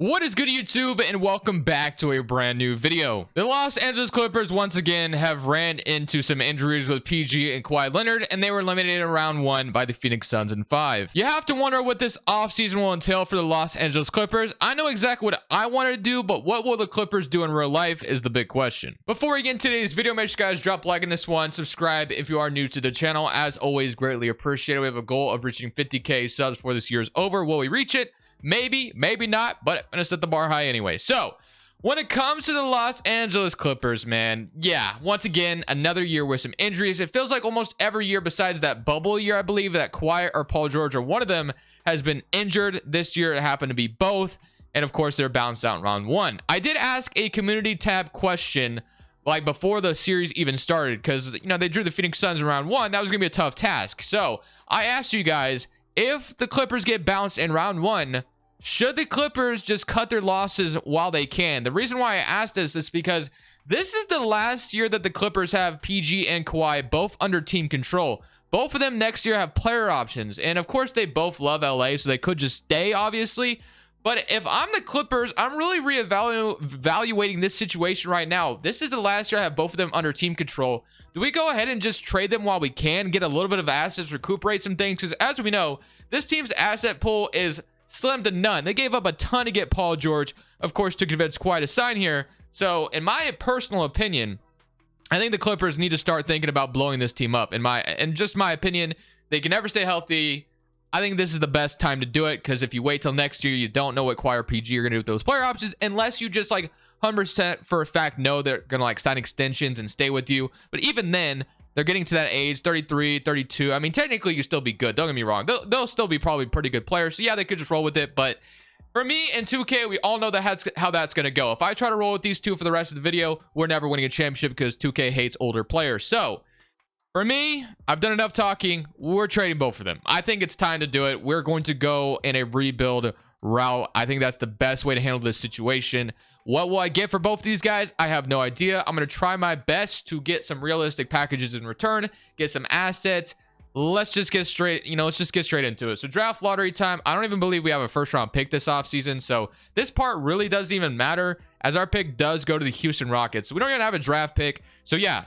What is good, YouTube, and welcome back to a brand new video. The Los Angeles Clippers once again have ran into some injuries with PG and Kawhi Leonard, and they were eliminated in round 1 by the Phoenix Suns in 5. You have to wonder what this offseason will entail for the Los Angeles Clippers. I know exactly what I wanted to do, but what will the Clippers do in real life is the big question. Before we get into today's video, make sure you guys drop a like on this one, subscribe if you are new to the channel. As always, greatly appreciated. We have a goal of reaching 50k subs before this year is over. Will we reach it? Maybe not, but I'm gonna set the bar high anyway. So when it comes to the Los Angeles Clippers, man, yeah, once again, another year with some injuries. It feels like almost every year besides that bubble year, I believe, that Kawhi or Paul George or one of them has been injured. This year it happened to be both, and of course they're bounced out in round 1. I did ask a community tab question like before the series even started, because they drew the Phoenix Suns in round 1. That was gonna be a tough task. So I asked you guys, if the Clippers get bounced in round 1, should the Clippers just cut their losses while they can? The reason why I asked this is because this is the last year that the Clippers have PG and Kawhi both under team control. Both of them next year have player options. And of course, they both love LA, so they could just stay, obviously. But if I'm the Clippers, I'm really reevaluating this situation right now. This is the last year I have both of them under team control. Do we go ahead and just trade them while we can, get a little bit of assets, recuperate some things? Because as we know, this team's asset pool is slim to none. They gave up a ton to get Paul George, of course, to convince Kawhi to sign here. So in my personal opinion, I think the Clippers need to start thinking about blowing this team up. In just my opinion, they can never stay healthy. I think this is the best time to do it, because if you wait till next year, you don't know what Kawhi or PG are going to do with those player options, unless you just like 100% for a fact know they're going to like sign extensions and stay with you. But even then, they're getting to that age, 33, 32. I mean, technically, you still be good. Don't get me wrong. They'll still be probably pretty good players. So yeah, they could just roll with it. But for me in 2K, we all know how that's going to go. If I try to roll with these two for the rest of the video, we're never winning a championship because 2K hates older players. So for me, I've done enough talking. We're trading both of them. I think it's time to do it. We're going to go in a rebuild route. I think that's the best way to handle this situation. What will I get for both of these guys? I have no idea. I'm going to try my best to get some realistic packages in return, get some assets. Let's just get straight, let's just get straight into it. So draft lottery time. I don't even believe we have a first round pick this offseason. So this part really doesn't even matter, as our pick does go to the Houston Rockets. So we don't even have a draft pick. So yeah,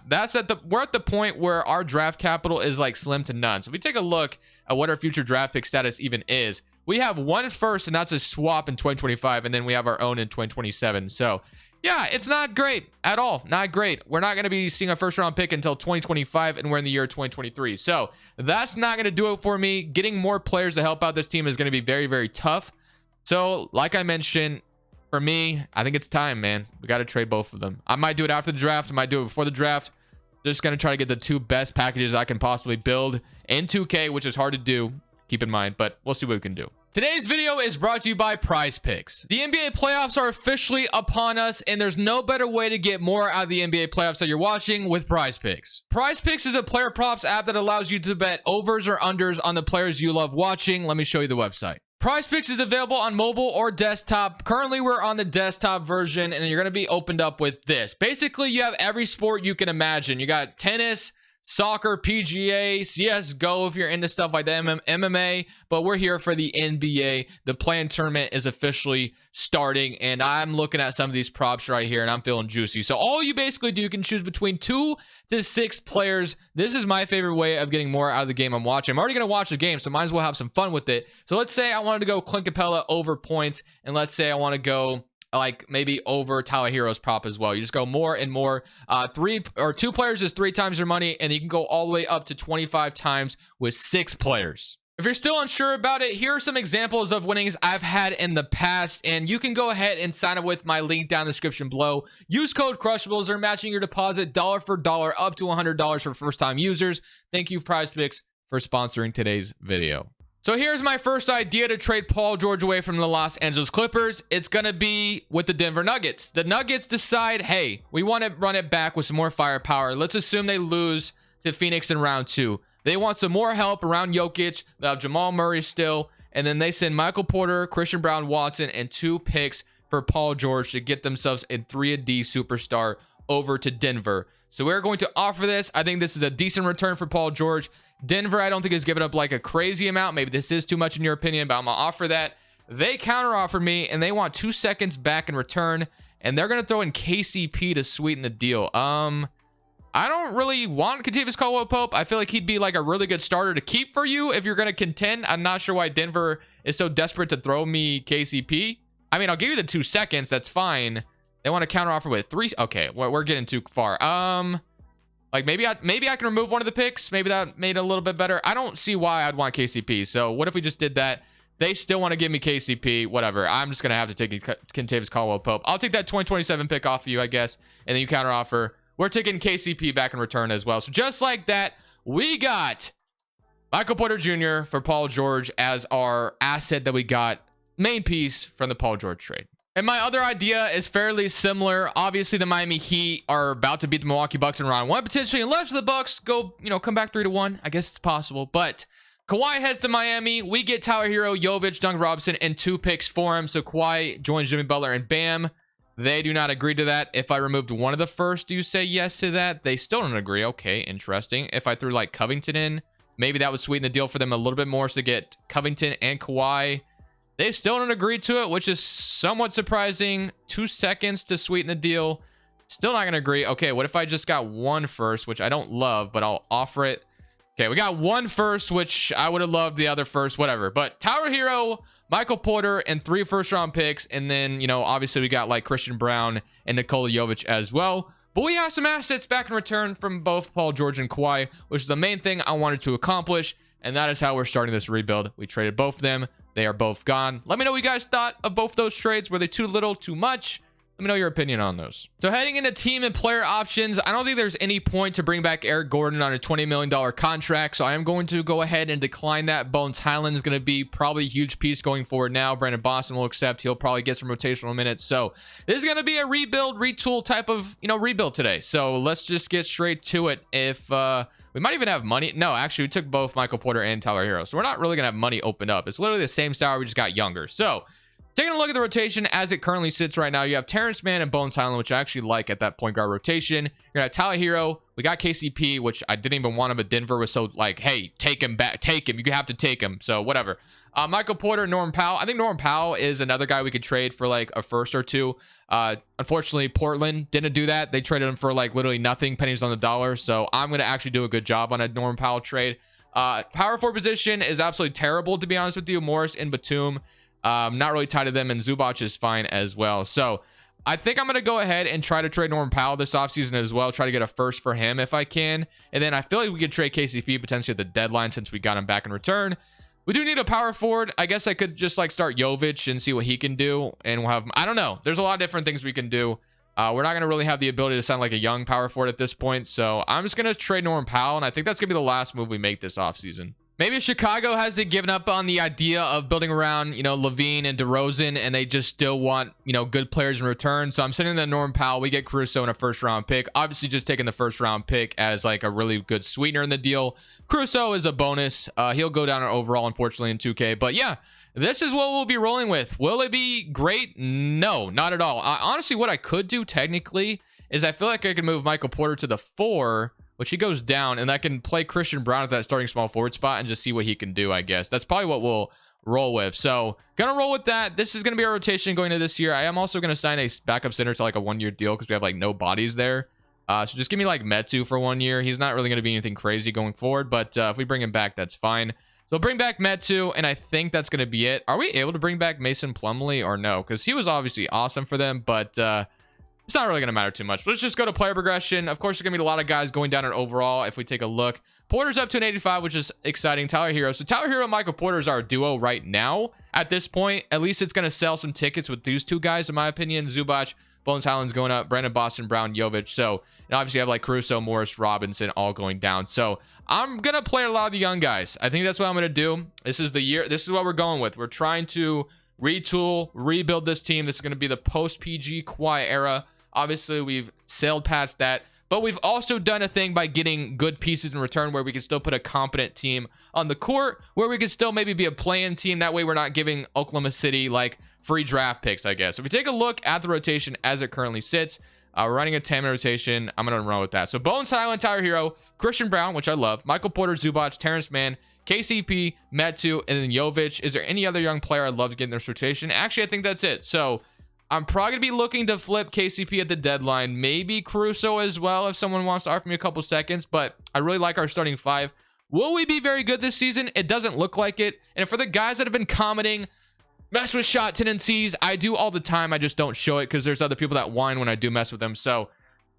we're at the point where our draft capital is like slim to none. So if we take a look at what our future draft pick status even is, we have one first, and that's a swap in 2025, and then we have our own in 2027. So yeah, it's not great at all. Not great. We're not going to be seeing a first round pick until 2025, and we're in the year 2023. So that's not going to do it for me. Getting more players to help out this team is going to be very, very tough. So like I mentioned, for me, I think it's time, man. We got to trade both of them. I might do it after the draft. I might do it before the draft. Just going to try to get the two best packages I can possibly build in 2K, which is hard to do, keep in mind, but we'll see what we can do. Today's video is brought to you by Prize Picks. The NBA playoffs are officially upon us, and there's no better way to get more out of the NBA playoffs that you're watching with Prize Picks. Prize Picks is a player props app that allows you to bet overs or unders on the players you love watching. Let me show you the website. Prize Picks is available on mobile or desktop. Currently, we're on the desktop version, and you're going to be opened up with this. Basically, you have every sport you can imagine. You got tennis, soccer, PGA, CSGO if you're into stuff like that, MMA, but we're here for the NBA. The play-in tournament is officially starting, and I'm looking at some of these props right here, and I'm feeling juicy. So all you basically do, you can choose between 2 to 6 players. This is my favorite way of getting more out of the game I'm watching. I'm already going to watch the game, so might as well have some fun with it. So let's say I wanted to go Clint Capella over points, and let's say I want to go like maybe over Tyler Hero's prop as well. You just go more and more. 2 players is 3 times your money, and you can go all the way up to 25 times with 6 players. If you're still unsure about it, here are some examples of winnings I've had in the past, and you can go ahead and sign up with my link down in the description below. Use code Crushables. They're matching your deposit dollar for dollar up to $100 for first-time users. Thank you, Prize Picks, for sponsoring today's video. So here's my first idea to trade Paul George away from the Los Angeles Clippers. It's going to be with the Denver Nuggets. The Nuggets decide, hey, we want to run it back with some more firepower. Let's assume they lose to Phoenix in round 2. They want some more help around Jokic. They have Jamal Murray still. And then they send Michael Porter, Christian Brown, Watson, and 2 picks for Paul George to get themselves a 3-and-D superstar over to Denver. So we're going to offer this. I think this is a decent return for Paul George. Denver, I don't think, has given up like a crazy amount. Maybe this is too much in your opinion, but I'm going to offer that. They counter offered me and they want 2 seconds back in return, and they're gonna throw in KCP to sweeten the deal. I don't really want Kentavious Caldwell-Pope. I feel like he'd be like a really good starter to keep for you if you're gonna contend. I'm not sure why Denver is so desperate to throw me KCP. I mean, I'll give you the 2 seconds. That's fine. They want to counter offer with 3. Okay, well, we're getting too far. Like maybe I can remove one of the picks. Maybe that made it a little bit better. I don't see why I'd want KCP. So what if we just did that? They still want to give me KCP. Whatever. I'm just gonna have to take Kentavious Caldwell-Pope. I'll take that 2027 pick off of you, I guess, and then you counter offer. We're taking KCP back in return as well. So just like that, we got Michael Porter Jr. for Paul George as our asset that we got, main piece from the Paul George trade. And my other idea is fairly similar. Obviously, the Miami Heat are about to beat the Milwaukee Bucks in round 1, potentially, unless the Bucks go, come back 3-1. I guess it's possible. But Kawhi heads to Miami. We get Tyler Hero, Jovic, Duncan Robinson, and 2 picks for him. So Kawhi joins Jimmy Butler, and bam, they do not agree to that. If I removed one of the first, do you say yes to that? They still don't agree. Okay, interesting. If I threw like Covington in, maybe that would sweeten the deal for them a little bit more, so to get Covington and Kawhi. They still don't agree to it, which is somewhat surprising. 2 seconds to sweeten the deal. Still not going to agree. Okay, what if I just got 1 first, which I don't love, but I'll offer it. Okay, we got 1 first, which I would have loved the other first, whatever. But Tyler Hero, Michael Porter, and 3 first-round picks. And then, obviously we got like Christian Brown and Nikola Jovic as well. But we have some assets back in return from both Paul George and Kawhi, which is the main thing I wanted to accomplish. And that is how we're starting this rebuild. We traded both of them. They are both gone. Let me know what you guys thought of both those trades. Were they too little, too much? Let me know your opinion on those. So heading into team and player options, I don't think there's any point to bring back Eric Gordon on a $20 million contract. So I am going to go ahead and decline that. Bones Highland is going to be probably a huge piece going forward now. Brandon Boston will accept. He'll probably get some rotational minutes. So this is going to be a rebuild, retool type of, rebuild today. So let's just get straight to it. If, we might even have money. No, actually, we took both Michael Porter and Tyler Hero. So we're not really going to have money opened up. It's literally the same style. We just got younger. So taking a look at the rotation as it currently sits right now, you have Terrence Mann and Bones Highland, which I actually like at that point guard rotation. You're going to have Tyler Hero. We got KCP, which I didn't even want him, but Denver was so like, hey, take him back. Take him. You have to take him. So whatever. Michael Porter, Norman Powell. I think Norman Powell is another guy we could trade for like a first or 2. Unfortunately, Portland didn't do that. They traded him for like literally nothing, pennies on the dollar. So I'm going to actually do a good job on a Norman Powell trade. Power forward position is absolutely terrible, to be honest with you. Morris and Batum. Not really tied to them, and Zubac is fine as well. So I think I'm going to go ahead and try to trade Norman Powell this offseason as well. Try to get a first for him if I can. And then I feel like we could trade KCP potentially at the deadline since we got him back in return. We do need a power forward. I guess I could just like start Jovic and see what he can do. And we'll have, I don't know. There's a lot of different things we can do. We're not going to really have the ability to sound like a young power forward at this point. So I'm just going to trade Norman Powell. And I think that's going to be the last move we make this offseason. Maybe Chicago hasn't given up on the idea of building around, Levine and DeRozan, and they just still want, good players in return. So I'm sending them Norman Powell. We get Caruso in a first-round pick. Obviously, just taking the first-round pick as like a really good sweetener in the deal. Caruso is a bonus. He'll go down overall, unfortunately, in 2K. But yeah, this is what we'll be rolling with. Will it be great? No, not at all. Honestly, what I could do technically is I feel like I could move Michael Porter to the 4, which he goes down, and I can play Christian Brown at that starting small forward spot and just see what he can do, I guess. That's probably what we'll roll with. So, gonna roll with that. This is gonna be our rotation going into this year. I am also gonna sign a backup center to like a 1-year deal because we have like no bodies there. So just give me like Metu for 1 year. He's not really gonna be anything crazy going forward, but if we bring him back, that's fine. So bring back Metu, and I think that's gonna be it. Are we able to bring back Mason Plumlee or no? Because he was obviously awesome for them, but it's not really going to matter too much. Let's just go to player progression. Of course, there's going to be a lot of guys going down in overall if we take a look. Porter's up to an 85, which is exciting. Tyler Hero. So Tyler Hero and Michael Porter is our duo right now. At this point, at least it's going to sell some tickets with these 2 guys, in my opinion. Zubac, Bones Highland's going up. Brandon Boston, Brown, Jovic. So, and obviously, you have like Caruso, Morris, Robinson all going down. So I'm going to play a lot of the young guys. I think that's what I'm going to do. This is the year. This is what we're going with. We're trying to retool, rebuild this team. This is going to be the post-PG Kawhi era. Obviously, we've sailed past that, but we've also done a thing by getting good pieces in return where we can still put a competent team on the court, where we can still maybe be a play-in team. That way, we're not giving Oklahoma City like free draft picks, I guess. If we take a look at the rotation as it currently sits, we're running a 10-man rotation. I'm going to run with that. So Bones Highland, Tyler Hero, Christian Brown, which I love, Michael Porter, Zubac, Terrence Mann, KCP, Metu, and then Jovic. Is there any other young player I'd love to get in this rotation? Actually, I think that's it. So I'm probably going to be looking to flip KCP at the deadline. Maybe Caruso as well if someone wants to offer me a couple seconds. But I really like our starting five. Will we be very good this season? It doesn't look like it. And for the guys that have been commenting, mess with shot tendencies, I do all the time. I just don't show it because there's other people that whine when I do mess with them. So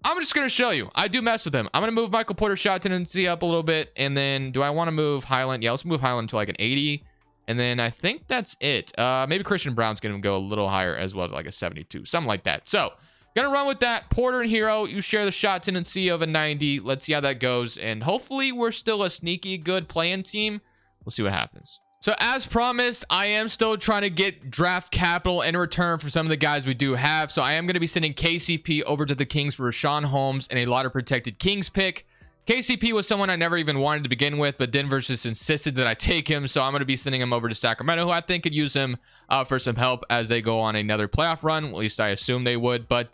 I'm just going to show you. I do mess with them. I'm going to move Michael Porter's shot tendency up a little bit. And then do I want to move Highland? Yeah, let's move Highland to like an 80. And then I think that's it. Maybe Christian Brown's going to go a little higher as well, like a 72. Something like that. So going to run with that. Porter and Hero, you share the shot tendency of a 90. Let's see how that goes. And hopefully we're still a sneaky good playing team. We'll see what happens. So as promised, I am still trying to get draft capital in return for some of the guys we do have. So I am going to be sending KCP over to the Kings for Rashawn Holmes and a lottery protected Kings pick. KCP was someone I never even wanted to begin with, but Denver just insisted that I take him. So I'm going to be sending him over to Sacramento, who I think could use him for some help as they go on another playoff run. At least I assume they would. But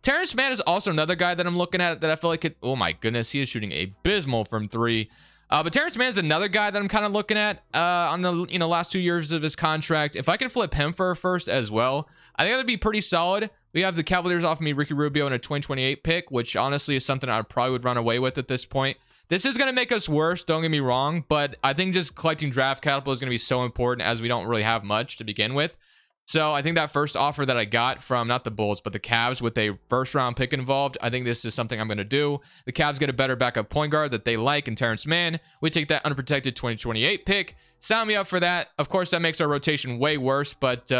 Terrence Mann is also another guy that I'm looking at that I feel like could, oh my goodness, he is shooting abysmal from three. But Terrence Mann is another guy that I'm kind of looking at on the last 2 years of his contract. If I can flip him for a first as well, I think that'd be pretty solid. We have the Cavaliers offering me Ricky Rubio and a 2028 pick, which honestly is something I probably would run away with at this point. This is going to make us worse, don't get me wrong, but I think just collecting draft capital is going to be so important as we don't really have much to begin with. So I think that first offer that I got from, not the Bulls, but the Cavs with a first round pick involved, I think this is something I'm going to do. The Cavs get a better backup point guard that they like in Terrence Mann. We take that unprotected 2028 pick. Sign me up for that. Of course, that makes our rotation way worse, but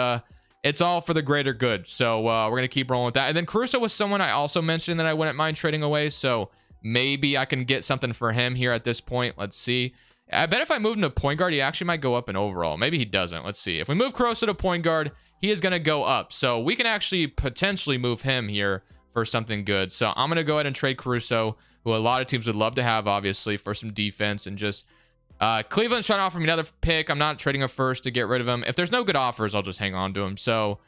it's all for the greater good. So we're going to keep rolling with that. And then Caruso was someone I also mentioned that I wouldn't mind trading away. So maybe I can get something for him here at this point. Let's see. I bet if I move him to point guard, he actually might go up in overall. Maybe he doesn't. Let's see. If we move Caruso to point guard, he is going to go up. So we can actually potentially move him here for something good. So I'm going to go ahead and trade Caruso, who a lot of teams would love to have, obviously, for some defense. And just Cleveland's trying to offer me another pick. I'm not trading a first to get rid of him. If there's no good offers, I'll just hang on to him. So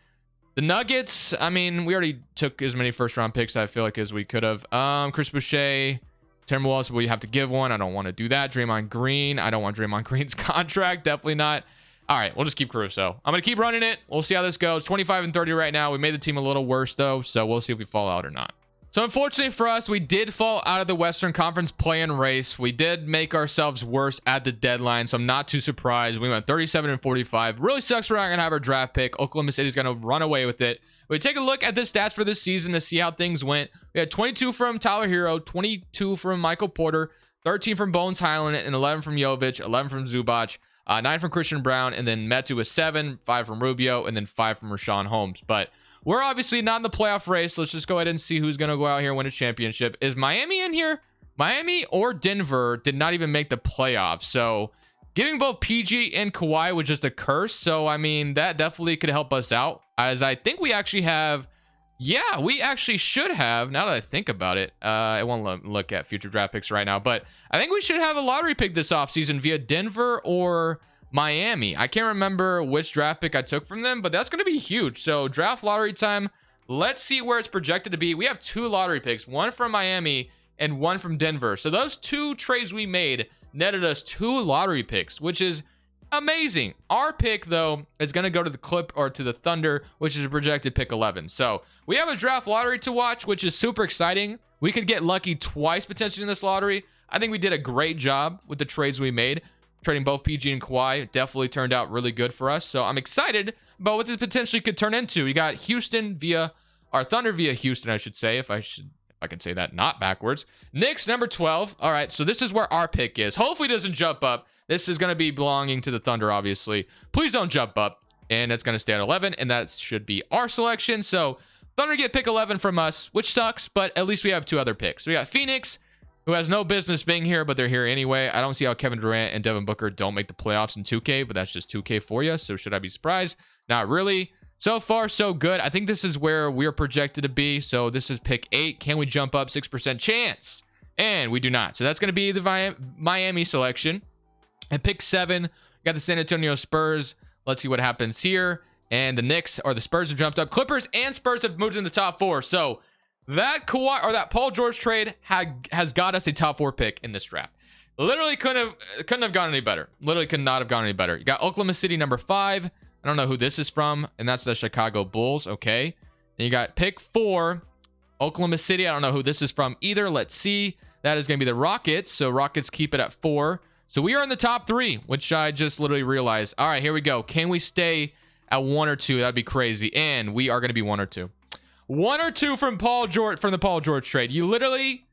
the Nuggets, I mean, we already took as many first round picks, I feel like, as we could have. Chris Boucher, Timberwolves, we have to give one. I don't want to do that. Draymond Green, I don't want Draymond Green's contract. Definitely not. All right, we'll just keep Caruso. I'm going to keep running it. We'll see how this goes. 25 and 30 right now. We made the team a little worse, though, so we'll see if we fall out or not. So unfortunately for us, we did fall out of the Western Conference play-in race. We did make ourselves worse at the deadline, so I'm not too surprised. We went 37 and 45. Really sucks we're not going to have our draft pick. Oklahoma City's going to run away with it. We take a look at the stats for this season to see how things went. We had 22 from Tyler Hero, 22 from Michael Porter, 13 from Bones Highland, and 11 from Jovic, 11 from Zubac. 9 from Christian Brown, and then Metu was 7, 5 from Rubio, and then 5 from Rashawn Holmes. But we're obviously not in the playoff race. Let's just go ahead and see who's going to go out here and win a championship. Is Miami in here? Miami or Denver did not even make the playoffs. So giving both PG and Kawhi was just a curse. So, I mean, that definitely could help us out. As I think we actually have... Yeah, we actually should have, now that I think about it. I won't look at future draft picks right now, but I think we should have a lottery pick this offseason via Denver or Miami. I can't remember which draft pick I took from them, but that's going to be huge. So draft lottery time. Let's see where it's projected to be. We have 2 lottery picks, one from Miami and one from Denver. So those 2 trades we made netted us 2 lottery picks, which is amazing. Our pick, though, is going to go to the Clip or to the Thunder, which is a projected pick 11. So we have a draft lottery to watch, which is super exciting. We could get lucky twice potentially in this lottery. I think we did a great job with the trades we made. Trading both PG and Kawhi definitely turned out really good for us. So I'm excited about what this potentially could turn into. We got Houston via, or Thunder via Houston, I should say, if I can say that not backwards. Knicks, number 12. All right, so this is where our pick is. Hopefully it doesn't jump up. This is going to be belonging to the Thunder, obviously. Please don't jump up. And it's going to stay at 11, and that should be our selection. So Thunder get pick 11 from us, which sucks, but at least we have 2 other picks. We got Phoenix, who has no business being here, but they're here anyway. I don't see how Kevin Durant and Devin Booker don't make the playoffs in 2K, but that's just 2K for you. So should I be surprised? Not really. So far, so good. I think this is where we're projected to be. So this is pick 8. Can we jump up? 6% chance. And we do not. So that's going to be the Miami selection. At pick 7, we got the San Antonio Spurs. Let's see what happens here. And the Knicks or the Spurs have jumped up. Clippers and Spurs have moved in the top 4. So that Kawhi or that Paul George trade has got us a top 4 pick in this draft. Literally couldn't have gone any better. Literally could not have gone any better. You got Oklahoma City number 5. I don't know who this is from, and that's the Chicago Bulls. Okay. Then you got pick 4, Oklahoma City. I don't know who this is from either. Let's see. That is going to be the Rockets. So Rockets keep it at 4. So we are in the top 3, which I just literally realized. All right, here we go. Can we stay at 1 or 2? That'd be crazy. And we are going to be 1 or 2. 1 or 2 from Paul George, from the Paul George trade. You literally...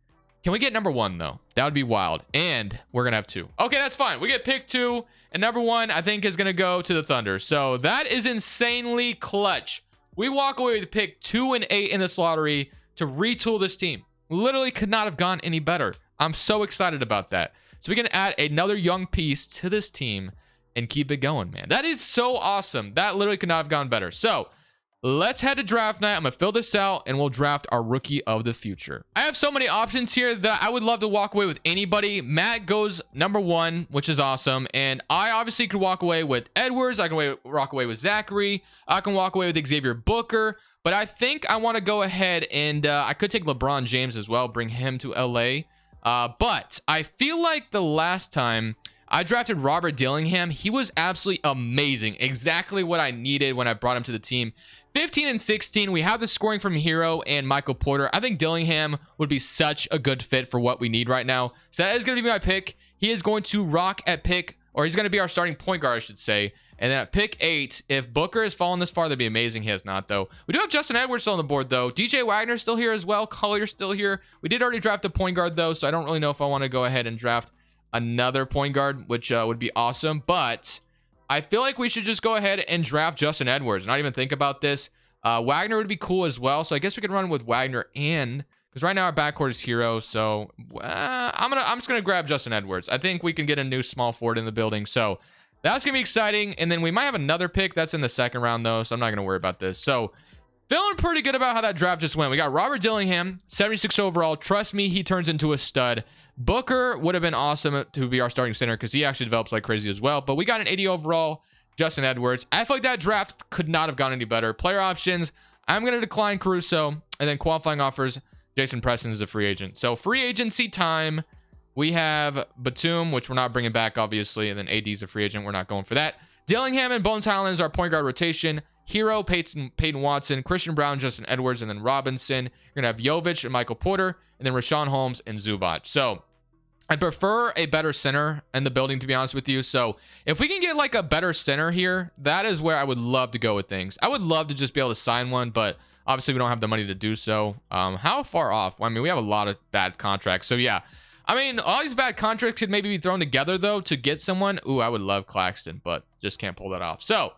Can we get number 1, though? That would be wild. And we're going to have 2. Okay, that's fine. We get pick 2. And number 1, I think, is going to go to the Thunder. So that is insanely clutch. We walk away with pick 2 and 8 in this lottery to retool this team. Literally could not have gone any better. I'm so excited about that. So we can add another young piece to this team and keep it going, man. That is so awesome. That literally could not have gone better. So let's head to draft night. I'm going to fill this out and we'll draft our rookie of the future. I have so many options here that I would love to walk away with anybody. Matt goes number 1, which is awesome. And I obviously could walk away with Edwards. I can walk away with Zachary. I can walk away with Xavier Booker. But I think I want to go ahead and I could take LeBron James as well, bring him to LA. But I feel like the last time I drafted Robert Dillingham, he was absolutely amazing. Exactly what I needed when I brought him to the team. 15 and 16, we have the scoring from Hero and Michael Porter. I think Dillingham would be such a good fit for what we need right now. So that is going to be my pick. He is going to rock at pick, or he's going to be our starting point guard, I should say. And then at pick 8, if Booker has fallen this far, that'd be amazing. He has not, though. We do have Justin Edwards still on the board, though. DJ Wagner's still here as well. Collier's still here. We did already draft a point guard, though, so I don't really know if I want to go ahead and draft another point guard, which would be awesome. But I feel like we should just go ahead and draft Justin Edwards. Not even think about this. Wagner would be cool as well. So I guess we could run with Wagner and... Because right now our backcourt is Hero. So I'm just going to grab Justin Edwards. I think we can get a new small forward in the building. So that's going to be exciting. And then we might have another pick. That's in the second round, though. So I'm not going to worry about this. So feeling pretty good about how that draft just went. We got Robert Dillingham, 76 overall. Trust me, he turns into a stud. Booker would have been awesome to be our starting center because he actually develops like crazy as well. But we got an 80 overall, Justin Edwards. I feel like that draft could not have gone any better. Player options, I'm going to decline Caruso. And then qualifying offers, Jason Preston is a free agent. So free agency time. We have Batum, which we're not bringing back, obviously. And then AD is a free agent. We're not going for that. Dillingham and Bones Highland is our point guard rotation. Hero, Peyton Watson, Christian Brown, Justin Edwards, and then Robinson. You're going to have Jovic and Michael Porter, and then Rashawn Holmes and Zubac. So I prefer a better center in the building, to be honest with you. So if we can get like a better center here, that is where I would love to go with things. I would love to just be able to sign one, but obviously we don't have the money to do so. How far off? Well, I mean, we have a lot of bad contracts. So yeah, I mean, all these bad contracts could maybe be thrown together, though, to get someone. Ooh, I would love Claxton, but just can't pull that off. So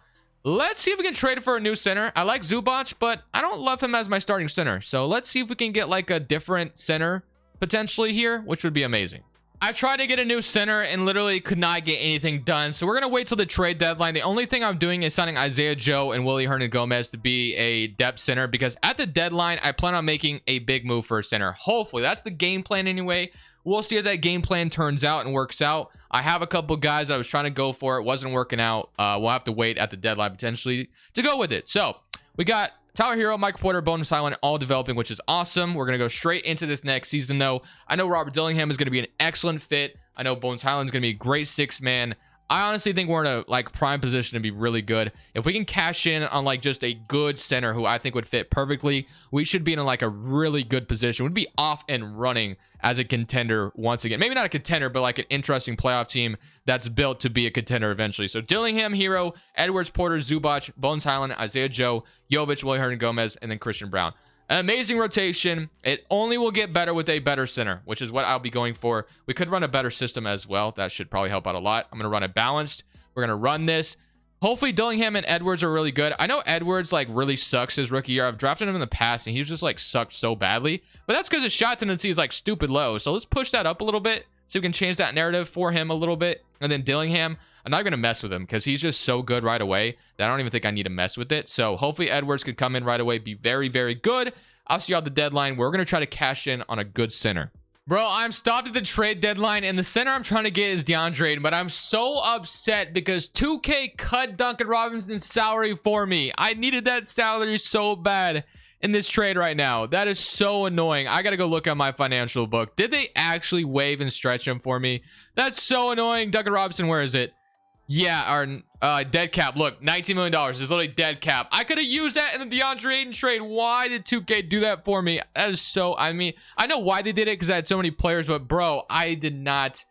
let's see if we can trade for a new center. I like Zubac, but I don't love him as my starting center. So let's see if we can get like a different center potentially here, which would be amazing. I tried to get a new center and literally could not get anything done. So we're going to wait till the trade deadline. The only thing I'm doing is signing Isaiah Joe and Willie Hernan-Gomez to be a depth center because at the deadline, I plan on making a big move for a center. Hopefully, that's the game plan anyway. We'll see if that game plan turns out and works out. I have a couple guys I was trying to go for. It wasn't working out. We'll have to wait at the deadline potentially to go with it. So we got Tyler Hero, Mike Porter, Bonus Island all developing, which is awesome. We're going to go straight into this next season, though. I know Robert Dillingham is going to be an excellent fit. I know Bones Highland is going to be a great 6-man. I honestly think we're in a like prime position to be really good. If we can cash in on like just a good center who I think would fit perfectly, we should be in like a really good position. We'd be off and running as a contender once again. Maybe not a contender, but like an interesting playoff team that's built to be a contender eventually. So Dillingham, Hero, Edwards, Porter, Zubac, Bones Highland, Isaiah Joe, Jovic, Willie Hernan-Gomez, and then Christian Brown. An amazing rotation. It only will get better with a better center, which is what I'll be going for. We could run a better system as well. That should probably help out a lot. I'm going to run it balanced. We're going to run this. Hopefully Dillingham and Edwards are really good. I know Edwards like really sucks his rookie year. I've drafted him in the past and he's just like sucked so badly. But that's because his shot tendency is like stupid low. So let's push that up a little bit so we can change that narrative for him a little bit. And then Dillingham, I'm not going to mess with him because he's just so good right away that I don't even think I need to mess with it. So hopefully Edwards could come in right away, be very, very good. I'll see you at the deadline. We're going to try to cash in on a good center. Bro, I'm stopped at the trade deadline, and the center I'm trying to get is DeAndre, but I'm so upset because 2K cut Duncan Robinson's salary for me. I needed that salary so bad, in this trade right now. That is so annoying. I gotta go look at my financial book. Did they actually waive and stretch him for me? That's so annoying. Duncan Robinson, where is it? Yeah, our dead cap. Look, $19 million is literally dead cap. I could have used that in the DeAndre Ayton trade. Why did 2K do that for me? That is so, I mean, I know why they did it because I had so many players, but bro, I did not.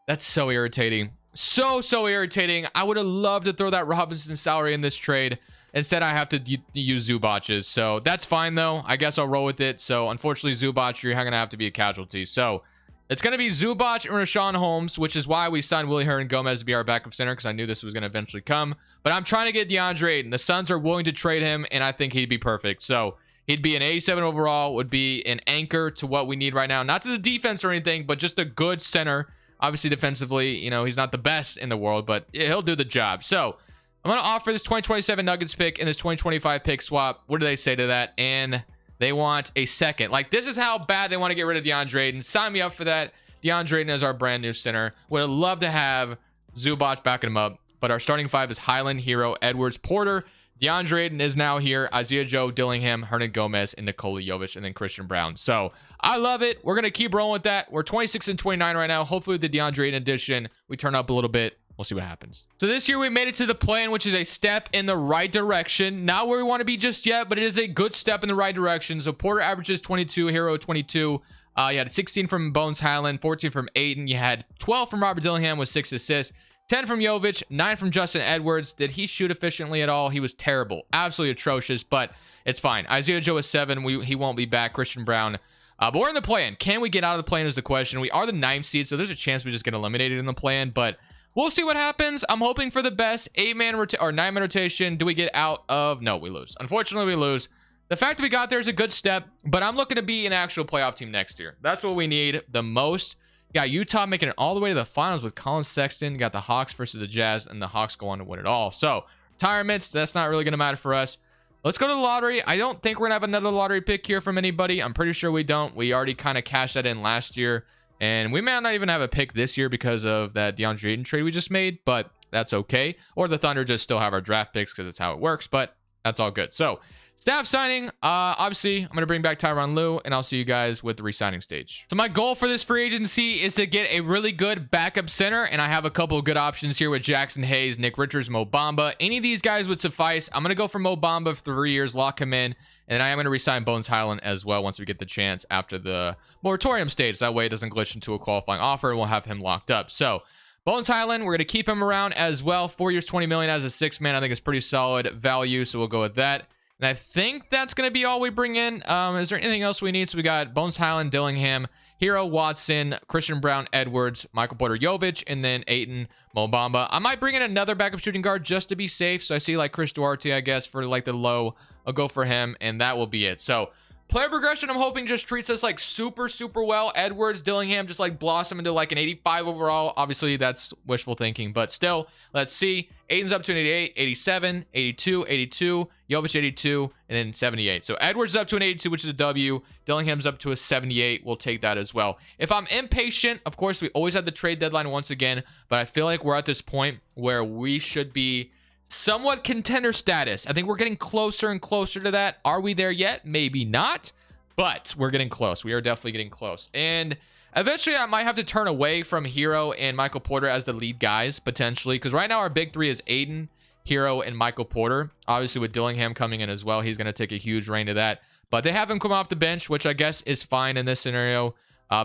That's so irritating. So irritating. I would have loved to throw that Robinson salary in this trade. Instead, I have to use Zubac's. So that's fine, though. I guess I'll roll with it. So unfortunately, Zubac, you're going to have to be a casualty. So it's going to be Zubac and Rashawn Holmes, which is why we signed Willie Hernan-Gomez to be our backup center, because I knew this was going to eventually come. But I'm trying to get DeAndre Ayton. The Suns are willing to trade him, and I think he'd be perfect. So he'd be an 87 overall, would be an anchor to what we need right now. Not to the defense or anything, but just a good center. Obviously, defensively, you know, he's not the best in the world, but he'll do the job. So I'm going to offer this 2027 Nuggets pick and this 2025 pick swap. What do they say to that? And they want a second. Like, this is how bad they want to get rid of DeAndre Ayton. Sign me up for that. DeAndre Ayton is our brand new center. Would love to have Zubac backing him up. But our starting five is Highland, Hero, Edwards, Porter. DeAndre Ayton is now here. Isaiah Joe, Dillingham, Hernan-Gomez, and Nikola Jovic, and then Christian Brown. So I love it. We're going to keep rolling with that. We're 26 and 29 right now. Hopefully with the DeAndre Ayton addition, we turn up a little bit. We'll see what happens. So this year we made it to the play-in, which is a step in the right direction. Not where we want to be just yet, but it is a good step in the right direction. So Porter averages 22, Hero 22. You had 16 from Bones Highland, 14 from Ayton. You had 12 from Robert Dillingham with 6 assists, 10 from Jovic, 9 from Justin Edwards. Did he shoot efficiently at all? He was terrible. Absolutely atrocious, but it's fine. Isaiah Joe is 7. He won't be back. Christian Brown. But we're in the play-in. Can we get out of the play-in is the question. We are the 9th seed, so there's a chance we just get eliminated in the play-in, but we'll see what happens. I'm hoping for the best. 8-man or 9-man rotation. Do we get out of? No, we lose. Unfortunately, we lose. The fact that we got there is a good step, but I'm looking to be an actual playoff team next year. That's what we need the most. You got Utah making it all the way to the finals with Colin Sexton. You got the Hawks versus the Jazz, and the Hawks go on to win it all. So, retirements, that's not really going to matter for us. Let's go to the lottery. I don't think we're going to have another lottery pick here from anybody. I'm pretty sure we don't. We already kind of cashed that in last year. And we may not even have a pick this year because of that DeAndre Ayton trade we just made, but that's okay. Or the Thunder just still have our draft picks because it's how it works, but that's all good. So, staff signing, obviously, I'm going to bring back Tyronn Lue, and I'll see you guys with the re-signing stage. So my goal for this free agency is to get a really good backup center, and I have a couple of good options here with Jackson Hayes, Nick Richards, Mo Bamba. Any of these guys would suffice. I'm going to go for Mo Bamba for 3 years, lock him in, and I am going to re-sign Bones Highland as well once we get the chance after the moratorium stage. That way it doesn't glitch into a qualifying offer, and we'll have him locked up. So Bones Highland, we're going to keep him around as well. 4 years, $20 million as a 6-man. I think it's pretty solid value, so we'll go with that. And I think that's going to be all we bring in. Is there anything else we need? So we got Bones Highland, Dillingham, Hero, Watson, Christian Brown, Edwards, Michael Porter, Jovic, and then Ayton, Mo Bamba. I might bring in another backup shooting guard just to be safe. So I see like Chris Duarte, I guess, for like the low. I'll go for him, and that will be it. So player progression, I'm hoping just treats us like super well. Edwards, Dillingham just like blossom into like an 85 overall. Obviously, that's wishful thinking, but still, let's see. Ayton's up to an 88, 87, 82, 82, Jovic 82, and then 78. So Edwards is up to an 82, which is a W. Dillingham's up to a 78. We'll take that as well. If I'm impatient, of course, we always have the trade deadline once again, but I feel like we're at this point where we should be somewhat contender status. I think we're getting closer and closer to that. Are we there yet? Maybe not, but we're getting close. We are definitely getting close. And eventually I might have to turn away from Hero and Michael Porter as the lead guys, potentially, because right now our big three is Ayton, Hero, and Michael Porter. Obviously with Dillingham coming in as well, he's going to take a huge reign to that, but they have him come off the bench, which I guess is fine in this scenario.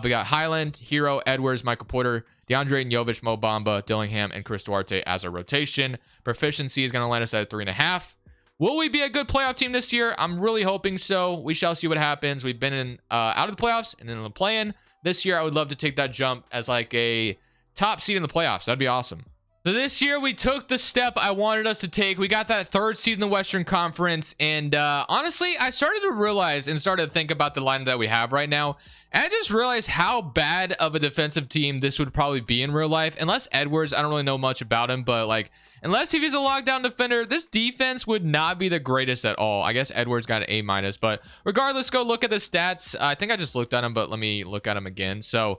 We got Highland, Hero, Edwards, Michael Porter, DeAndre Ayton, Jovic, Mo Bamba, Dillingham, and Chris Duarte as a rotation. Proficiency is going to land us at 3.5. Will we be a good playoff team this year? I'm really hoping so. We shall see what happens. We've been in out of the playoffs and then in the play-in. This year, I would love to take that jump as like a top seed in the playoffs. That'd be awesome. So this year, we took the step I wanted us to take. We got that 3rd seed in the Western Conference. And honestly, I started to realize and started to think about the lineup that we have right now. And I just realized how bad of a defensive team this would probably be in real life. Unless Edwards, I don't really know much about him, but like, unless if he's a lockdown defender, this defense would not be the greatest at all. I guess Edwards got an A-, but regardless, go look at the stats. I think I just looked at him, but let me look at him again. So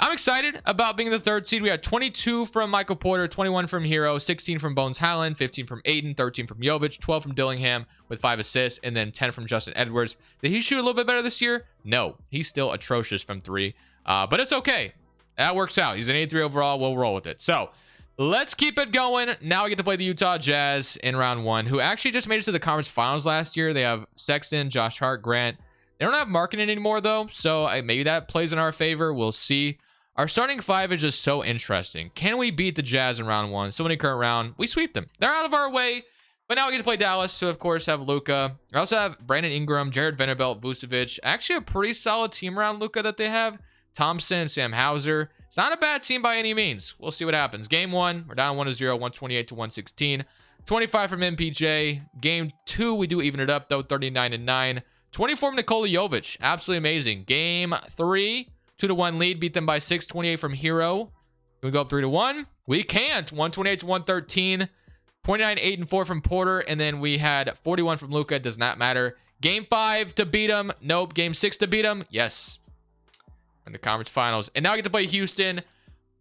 I'm excited about being the 3rd seed. We had 22 from Michael Porter, 21 from Hero, 16 from Bones Haaland, 15 from Aiden, 13 from Jovic, 12 from Dillingham with 5 assists, and then 10 from Justin Edwards. Did he shoot a little bit better this year? No, he's still atrocious from 3, but it's okay. That works out. He's an 83 overall. We'll roll with it. So let's keep it going. Now we get to play the Utah Jazz in round 1, who actually just made it to the conference finals last year. They have Sexton, Josh Hart, Grant. They don't have Markkanen anymore, though, so maybe that plays in our favor. We'll see. Our starting 5 is just so interesting. Can we beat the Jazz in round 1? So in the current round, we sweep them. They're out of our way, but now we get to play Dallas, who, of course, have Luka. I also have Brandon Ingram, Jared Vanderbilt, Vucevic. Actually, a pretty solid team around Luka that they have. Thompson, Sam Hauser. It's not a bad team by any means. We'll see what happens. Game 1, we're down 1-0, 128-116. 25 from MPJ. Game 2, we do even it up, though, 39-9. 24 from Nikola Jovic. Absolutely amazing. Game 3, 2-1 lead. Beat them by 6. 28 from Hero. Can we go up 3-1? We can't. 128-113. 29, 8, and 4 from Porter. And then we had 41 from Luka. Does not matter. Game 5 to beat them. Nope. Game 6 to beat them. Yes. In the conference finals. And now I get to play Houston,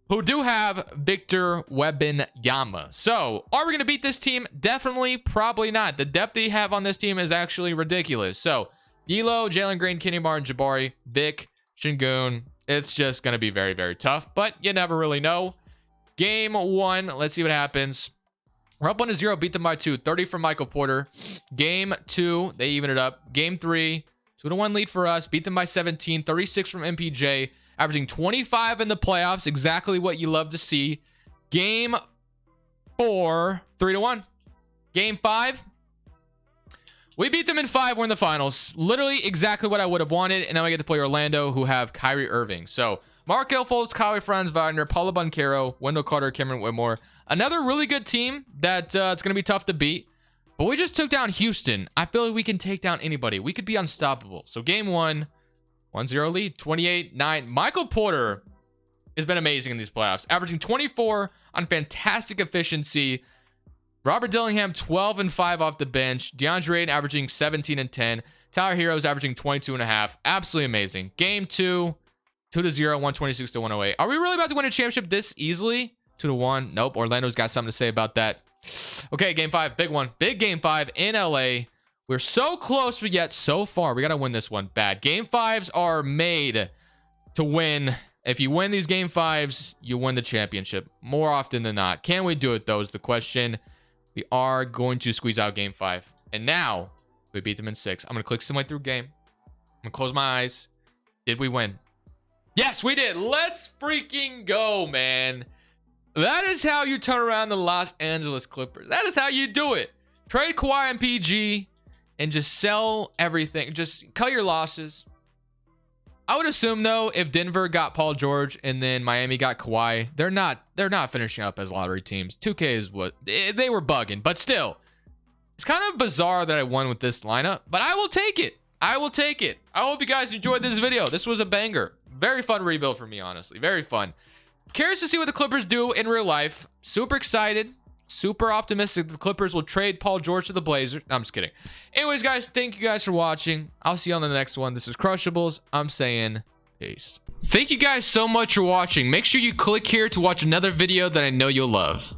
who do have Victor Wembanyama. So, are we going to beat this team? Definitely, probably not. The depth they have on this team is actually ridiculous. So, D'Lo, Jalen Green, Kenny Martin, Jabari, Vic, Şengün. It's just going to be very, very tough, but you never really know. Game 1, let's see what happens. We're up 1-0, beat them by 2. 30 from Michael Porter. Game 2, they even it up. Game 3, 2-1 lead for us. Beat them by 17. 36 from MPJ. Averaging 25 in the playoffs. Exactly what you love to see. Game 4, 3-1. Game 5, we beat them in 5. We're in the finals. Literally exactly what I would have wanted. And now I get to play Orlando, who have Kyrie Irving. So, Markelle Fultz, Kyle Franz Wagner, Paolo Banchero, Wendell Carter, Cameron Whitmore. Another really good team that it's going to be tough to beat. But we just took down Houston. I feel like we can take down anybody. We could be unstoppable. So, game 1, 1-0 lead, 28-9. Michael Porter has been amazing in these playoffs, averaging 24 on fantastic efficiency. Robert Dillingham, 12 and 5 off the bench. DeAndre Ayton averaging 17 and 10. Tyler Hero's averaging 22.5. Absolutely amazing. Game 2, 2-0, 126-108. Are we really about to win a championship this easily? 2-1. Nope. Orlando's got something to say about that. Okay, game 5, big one. Big game 5 in LA. We're so close, but yet so far. We got to win this one bad. Game 5s are made to win. If you win these game 5s, you win the championship more often than not. Can we do it, though, is the question. We are going to squeeze out game 5. And now, we beat them in 6. I'm going to click simulate through game. I'm going to close my eyes. Did we win? Yes, we did. Let's freaking go, man. That is how you turn around the Los Angeles Clippers. That is how you do it. Trade Kawhi and PG and just sell everything. Just cut your losses. I would assume, though, if Denver got Paul George and then Miami got Kawhi, they're not finishing up as lottery teams. 2K is what they were bugging, but still, it's kind of bizarre that I won with this lineup, but I will take it. I will take it. I hope you guys enjoyed this video. This was a banger. Very fun rebuild for me, honestly. Very fun. Curious to see what the Clippers do in real life. Super excited. Super optimistic the Clippers will trade Paul George to the Blazers. No, I'm just kidding. Anyways, guys, thank you guys for watching. I'll see you on the next one. This is Crushables. I'm saying peace. Thank you guys so much for watching. Make sure you click here to watch another video that I know you'll love.